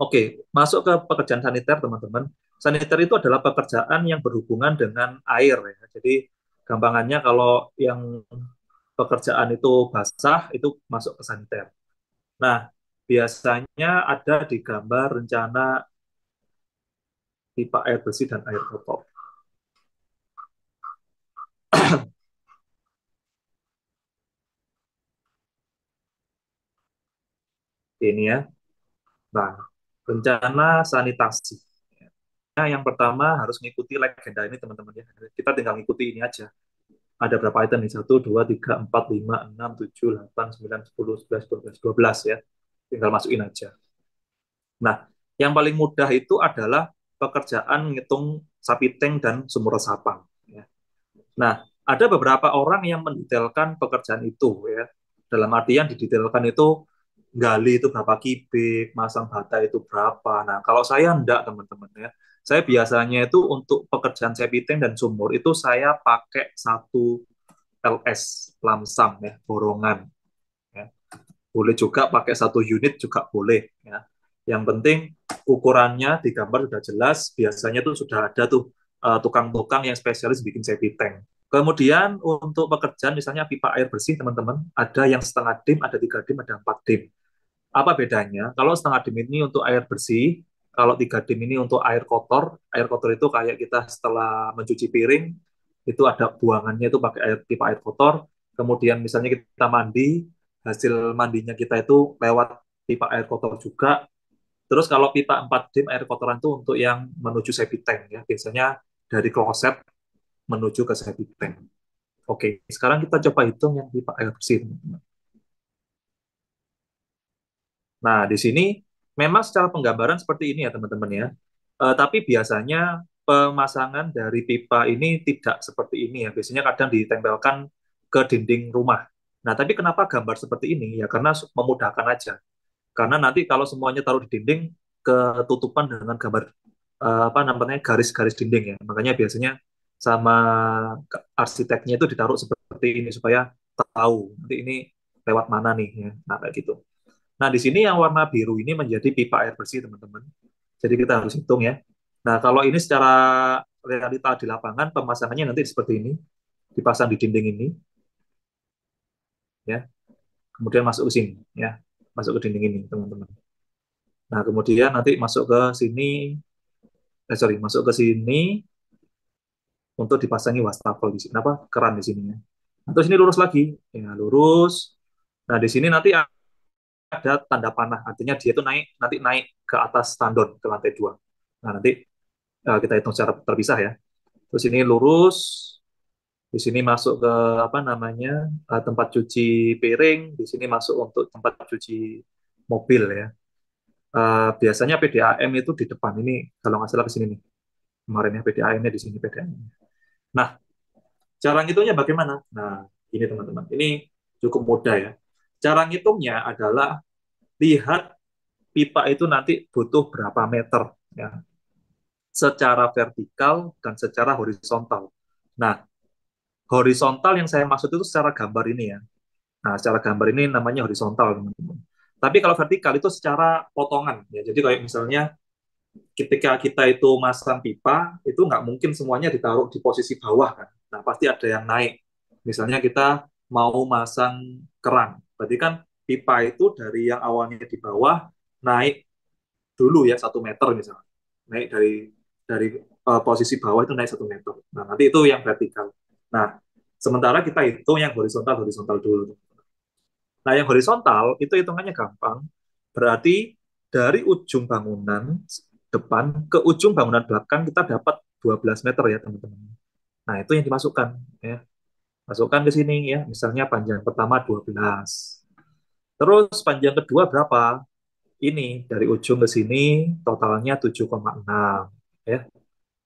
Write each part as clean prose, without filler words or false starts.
Oke, masuk ke pekerjaan saniter, teman-teman. Saniter itu adalah pekerjaan yang berhubungan dengan air, ya. Jadi, gampangannya kalau yang pekerjaan itu basah, itu masuk ke saniter. Nah, biasanya ada di gambar rencana pipa air bersih dan air kotor. Ini ya. Nah, rencana sanitasi. Nah, yang pertama harus mengikuti legenda ini, teman-teman ya. Kita tinggal mengikuti ini aja. Ada berapa item nih? 1, 2, 3, 4, 5, 6, 7, 8, 9, 10, 11, 12, 12 ya. Tinggal masukin aja. Nah, yang paling mudah itu adalah pekerjaan ngitung sapi tank dan sumur resapan. Ya. Nah, ada beberapa orang yang mendetailkan pekerjaan itu ya. Dalam artian didetailkan itu gali itu berapa kubik, masang bata itu berapa. Nah, kalau saya enggak, teman-teman ya. Saya biasanya itu untuk pekerjaan septic tank dan sumur itu saya pakai satu LS lamsam ya, borongan ya. Boleh juga pakai satu unit juga boleh ya. Yang penting ukurannya di gambar sudah jelas, biasanya tuh sudah ada tuh tukang-tukang yang spesialis bikin septic tank. Kemudian untuk pekerjaan misalnya pipa air bersih, teman-teman, ada yang setengah dim, ada 3 dim, ada 4 dim. Apa bedanya? Kalau setengah dim ini untuk air bersih, kalau 3 dim ini untuk air kotor. Air kotor itu kayak kita setelah mencuci piring, itu ada buangannya itu pakai air pipa air kotor. Kemudian misalnya kita mandi, hasil mandinya kita itu lewat pipa air kotor juga. Terus kalau pipa 4 dim air kotoran itu untuk yang menuju septic tank ya. Biasanya dari kloset menuju ke septic tank. Oke, sekarang kita coba hitung yang pipa air bersih, teman-teman. Nah, di sini memang secara penggambaran seperti ini ya, teman-teman ya. Tapi biasanya pemasangan dari pipa ini tidak seperti ini ya. Biasanya kadang ditempelkan ke dinding rumah. Nah, tapi kenapa gambar seperti ini? Ya karena memudahkan aja. Karena nanti kalau semuanya taruh di dinding, ketutupan dengan gambar apa namanya garis-garis dinding ya. Makanya biasanya sama arsiteknya itu ditaruh seperti ini supaya tahu nanti ini lewat mana nih ya. Nah, kayak gitu. Nah, di sini yang warna biru ini menjadi pipa air bersih, teman-teman. Jadi kita harus hitung ya. Nah, kalau ini secara realita di lapangan, pemasangannya nanti seperti ini. Dipasang di dinding ini, ya. Kemudian masuk ke sini, ya. Masuk ke dinding ini, teman-teman. Nah, kemudian nanti masuk ke sini, sorry, masuk ke sini untuk dipasangi wastafel di sini, apa, keran di sini, ya. Nah, terus ini lurus lagi, ya, lurus. Nah, di sini nanti ada tanda panah, artinya dia itu naik, nanti naik ke atas tandon, ke lantai 2. Nah, nanti kita hitung secara terpisah ya. Terus ini lurus, di sini masuk ke apa namanya tempat cuci piring, di sini masuk untuk tempat cuci mobil ya. Biasanya PDAM itu di depan ini, kalau nggak salah ke sini nih. Kemarin ya PDAM-nya di sini PDAM. Nah, cara ngitungnya bagaimana? Nah, ini teman-teman, ini cukup mudah ya. Cara ngitungnya adalah lihat pipa itu nanti butuh berapa meter ya, secara vertikal dan secara horizontal. Nah, horizontal yang saya maksud itu secara gambar ini ya. Nah, secara gambar ini namanya horizontal, teman-teman. Tapi kalau vertikal itu secara potongan ya. Jadi kayak misalnya ketika kita itu masang pipa, itu nggak mungkin semuanya ditaruh di posisi bawah kan. Nah, pasti ada yang naik. Misalnya kita mau masang keran. Berarti kan pipa itu dari yang awalnya di bawah naik dulu ya 1 meter misalnya. Naik dari posisi bawah itu naik 1 meter. Nah, nanti itu yang vertikal. Nah, sementara kita hitung yang horizontal horizontal dulu. Nah, yang horizontal itu hitungannya gampang. Berarti dari ujung bangunan depan ke ujung bangunan belakang kita dapat 12 meter ya, teman-teman. Nah, itu yang dimasukkan ya. Masukkan ke sini ya. Misalnya panjang pertama 12. Terus panjang kedua berapa? Ini dari ujung ke sini totalnya 7,6 ya.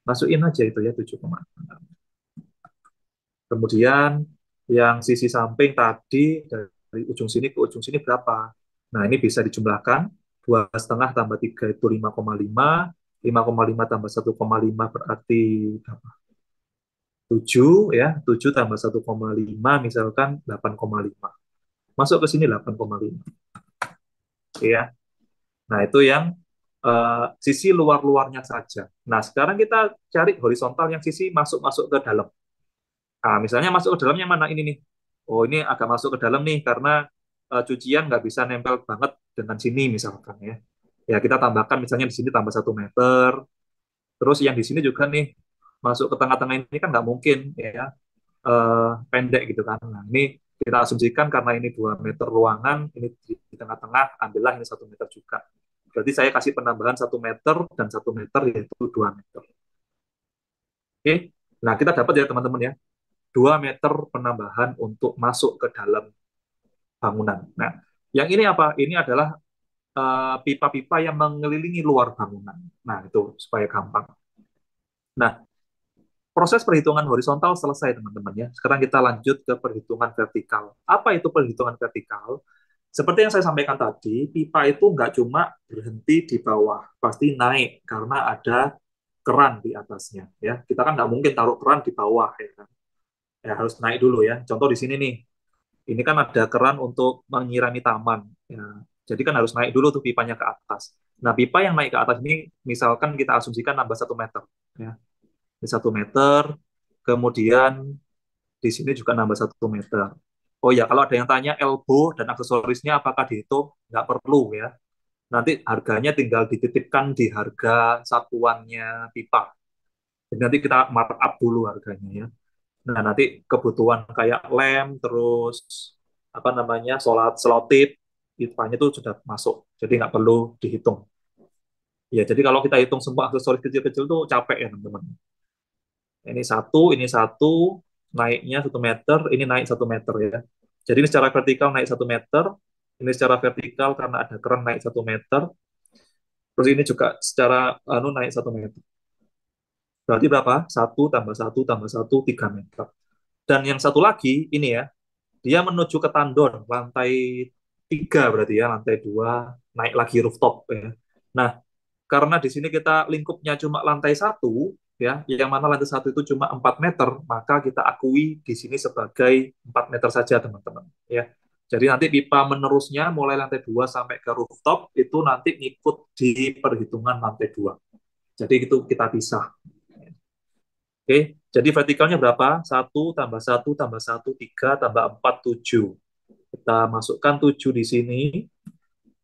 Masukin aja itu ya 7,6. Kemudian yang sisi samping tadi dari ujung sini ke ujung sini berapa? Nah, ini bisa dijumlahkan. 2,5 tambah 3 itu 5,5. 5,5 tambah 1,5 berarti berapa? 7 ya. 7 tambah 1,5 misalkan 8,5. Masuk ke sini 8,5. Oke ya. Nah, itu yang sisi luar-luarnya saja. Nah, sekarang kita cari horizontal yang sisi masuk-masuk ke dalam. Nah, misalnya masuk ke dalamnya mana ini nih? Oh, ini agak masuk ke dalam nih karena cucian nggak bisa nempel banget dengan sini misalkan ya. Ya kita tambahkan misalnya di sini tambah 1 meter. Terus yang di sini juga nih masuk ke tengah-tengah ini kan nggak mungkin ya pendek gitu kan. Nah ini kita asumsikan karena ini 2 meter ruangan, ini di tengah-tengah, ambillah ini 1 meter juga. Berarti saya kasih penambahan 1 meter dan 1 meter yaitu 2 meter. Oke, nah kita dapat ya teman-teman ya 2 meter penambahan untuk masuk ke dalam bangunan. Nah, yang ini apa? Ini adalah pipa-pipa yang mengelilingi luar bangunan. Nah, itu supaya gampang. Nah, proses perhitungan horizontal selesai, teman-teman ya. Sekarang kita lanjut ke perhitungan vertikal. Apa itu perhitungan vertikal? Seperti yang saya sampaikan tadi, pipa itu nggak cuma berhenti di bawah, pasti naik karena ada keran di atasnya. Ya, kita kan nggak mungkin taruh keran di bawah, ya kan? Ya harus naik dulu ya. Contoh di sini nih, ini kan ada keran untuk menyirami taman. Ya, jadi kan harus naik dulu tuh pipanya ke atas. Nah, pipa yang naik ke atas ini, misalkan kita asumsikan nambah 1 meter. Ya, di 1 meter, kemudian di sini juga nambah 1 meter. Oh ya, kalau ada yang tanya elbow dan aksesorisnya apakah dihitung, nggak perlu ya. Nanti harganya tinggal dititipkan di harga satuannya pipa. Jadi nanti kita markup dulu harganya ya. Nah, nanti kebutuhan kayak lem, terus apa namanya, selotip, ipanya itu sudah masuk. Jadi nggak perlu dihitung. Ya, jadi kalau kita hitung semua aksesoris kecil-kecil tuh capek ya, teman-teman. Ini satu, naiknya 1 meter, ini naik 1 meter ya. Jadi ini secara vertikal naik 1 meter, ini secara vertikal karena ada keran naik 1 meter, terus ini juga secara naik 1 meter. Berarti berapa? Satu tambah satu tambah satu 3 meter. Dan yang satu lagi ini ya, dia menuju ke tandon lantai 3 berarti ya, lantai 2 naik lagi rooftop ya. Nah, karena di sini kita lingkupnya cuma lantai 1 ya, yang mana lantai 1 itu cuma 4 meter, maka kita akui di sini sebagai 4 meter saja teman-teman ya. Jadi nanti pipa menerusnya mulai lantai 2 sampai ke rooftop itu nanti ngikut di perhitungan lantai 2. Jadi itu kita pisah. Oke, jadi vertikalnya berapa? Satu tambah satu tambah satu 3 tambah 4 7. Kita masukkan 7 di sini.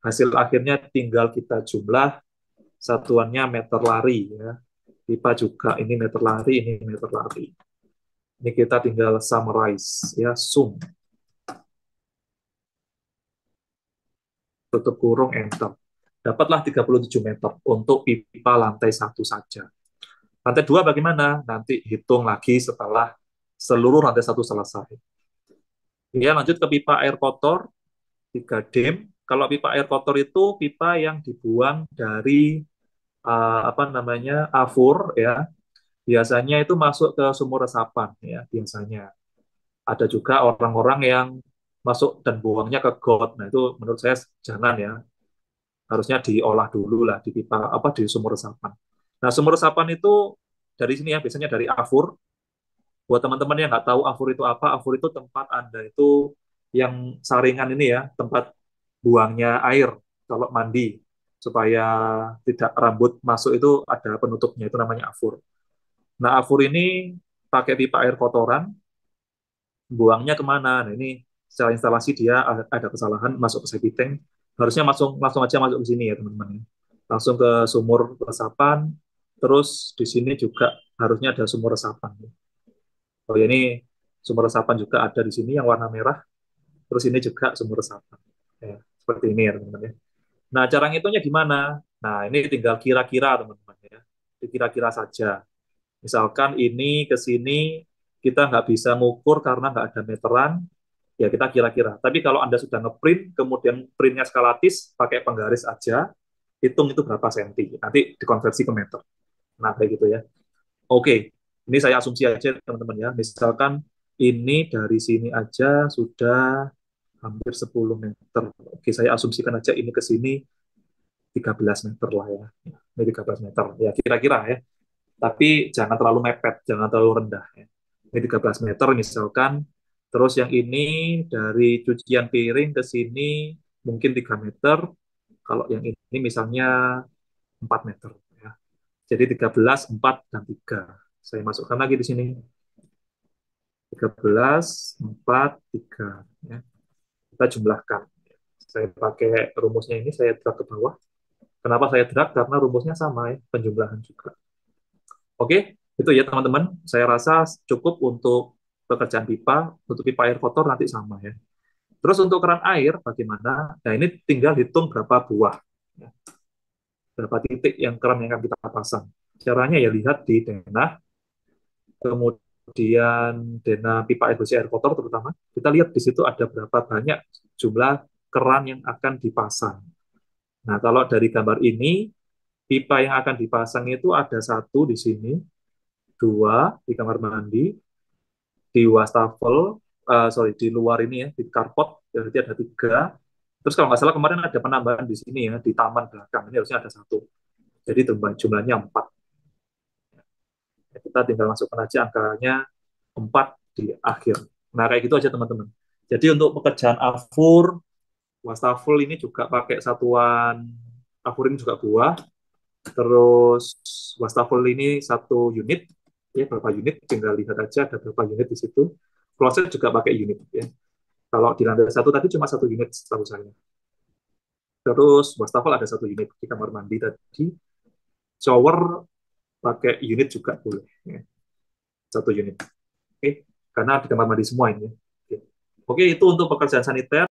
Hasil akhirnya tinggal kita jumlah, satuannya meter lari ya. Pipa juga ini meter lari, ini meter lari. Ini kita tinggal summarize ya, sum, tutup kurung, enter. Dapatlah 37 meter untuk pipa lantai 1 saja. Lantai 2 bagaimana? Nanti hitung lagi setelah seluruh lantai 1 selesai. Ya, lanjut ke pipa air kotor, 3 dim. Kalau pipa air kotor itu pipa yang dibuang dari apa namanya, afur ya. Biasanya itu masuk ke sumur resapan ya, biasanya. Ada juga orang-orang yang masuk dan buangnya ke got. Nah, itu menurut saya jangan ya. Harusnya diolah dulu lah di pipa apa di sumur resapan. Nah, sumur resapan itu dari sini ya, biasanya dari afur. Buat teman-teman yang nggak tahu afur itu apa, afur itu tempat Anda itu yang saringan ini ya, tempat buangnya air kalau mandi supaya tidak rambut masuk itu ada penutupnya, itu namanya afur. Nah, afur ini pakai pipa air kotoran, buangnya kemana? Nah, ini secara instalasi dia ada kesalahan masuk ke septic tank. Harusnya langsung langsung aja masuk ke sini ya teman-teman ya. Langsung ke sumur resapan. Terus di sini juga harusnya ada sumur resapan. Oh ya, ini sumur resapan juga ada di sini yang warna merah. Terus ini juga sumur resapan. Ya, seperti ini ya teman-teman ya. Nah, cara ngitungnya gimana? Nah, ini tinggal kira-kira teman-teman ya. Kira-kira saja. Misalkan ini ke sini kita nggak bisa ngukur karena nggak ada meteran, ya kita kira-kira. Tapi kalau Anda sudah ngeprint, kemudian printnya skalatis, pakai penggaris aja, hitung itu berapa senti. Nanti dikonversi ke meter. Nah, kayak gitu ya. Oke, ini saya asumsi aja teman-teman ya. Misalkan ini dari sini aja sudah hampir 10 meter. Oke, saya asumsikan aja ini ke sini 13 meter lah ya. Ini 13 meter. Ya, kira-kira ya. Tapi jangan terlalu mepet, jangan terlalu rendah ya. Ini 13 meter misalkan. Terus yang ini dari cucian piring ke sini mungkin 3 meter. Kalau yang ini misalnya 4 meter. Ya. Jadi 13, 4, dan 3. Saya masukkan lagi di sini. 13, 4, 3. Ya. Kita jumlahkan. Saya pakai rumusnya ini, saya drag ke bawah. Kenapa saya drag? Karena rumusnya sama ya, penjumlahan juga. Oke, itu ya teman-teman. Saya rasa cukup untuk pekerjaan pipa. Untuk pipa air kotor nanti sama ya. Terus untuk keran air bagaimana? Nah ini tinggal hitung berapa buah, ya. Berapa titik yang keran yang akan kita pasang. Caranya ya lihat di denah, kemudian denah pipa air bersih air kotor terutama. Kita lihat di situ ada berapa banyak jumlah keran yang akan dipasang. Nah kalau dari gambar ini, pipa yang akan dipasang itu ada satu di sini, dua di kamar mandi, di wastafel, sorry di luar ini ya, di carport, berarti ada tiga. Terus kalau nggak salah kemarin ada penambahan di sini ya, di taman belakang, ini harusnya ada satu. Jadi jumlahnya 4. Kita tinggal masukkan aja angkanya 4 di akhir. Nah kayak gitu aja teman-teman. Jadi untuk pekerjaan afur, wastafel ini juga pakai satuan, afur ini juga buah, terus wastafel ini satu unit, ya berapa unit, tinggal lihat aja ada berapa unit di situ. Kloset juga pakai unit ya. Kalau di lantai satu tadi cuma satu unit setahu saya. Terus wastafel ada satu unit di kamar mandi tadi. Shower pakai unit juga boleh. Ya. Satu unit. Oke, karena di kamar mandi semua ini. Oke, itu untuk pekerjaan saniter.